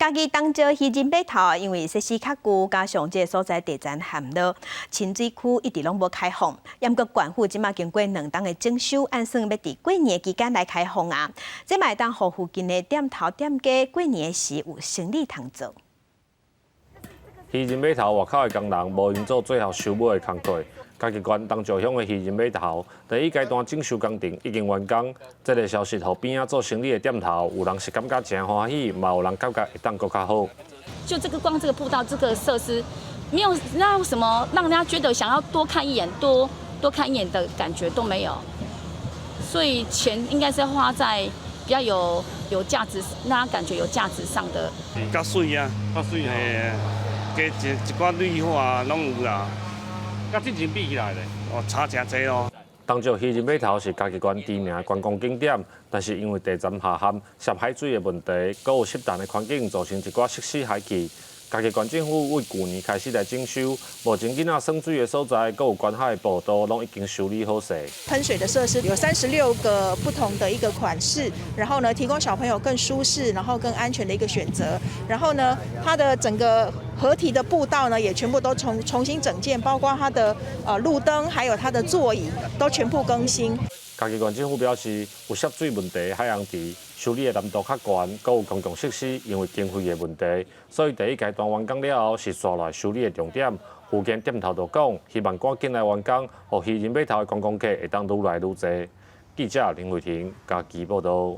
家己当招渔人码头，因为设施较旧，加上这个所在地层陷落，清水区一直拢无开放。也毋过县府即马经过2冬的整修，按算要伫过年期间来开放啊。这嘛会当互附近的店头店家过年时有生意通做。渔人码头外口的工人无用做最后收尾的工作。嘉义县东石乡的渔人码头第一阶段整修工程已经完工，这个消息，互边仔做生意的店头，有人是感觉真欢喜，嘛有人感觉会当更较好。就这个光这个步道这个设施，没有让什么让人家觉得想要多看一眼、多看一眼的感觉都没有，所以钱应该是花在比较有价值，让他感觉有价值上的。较水啊，较水嘿，加一寡绿化拢有啦。 甲之前比起来咧，哦，差真济哦。东石渔人码头是嘉义县知名的观光景点，但是因为地层下陷、涉海水的问题，搁有湿淡的环境，造成一寡设施海气。嘉义县政府为去年开始来整修，目前囡仔耍水的所在，搁有关海的步道，拢已经修理好势。喷水的设施有36个不同的一个款式，然后呢，提供小朋友更舒适，然后更安全的一个选择。然后呢，它的整个合体的步道呢，也全部都重新整建，包括它的路灯，还有它的座椅，都全部更新。嘉义县政府表示，有涉水问题的海洋池修理的难度较悬，搁有公共设施因为经费的问题，所以第一阶段完工了后是刷来修理的重点。附近店头就讲，希望赶紧来完工，互渔人码头的观光客会当愈来愈多。记者林慧婷，嘉义报道。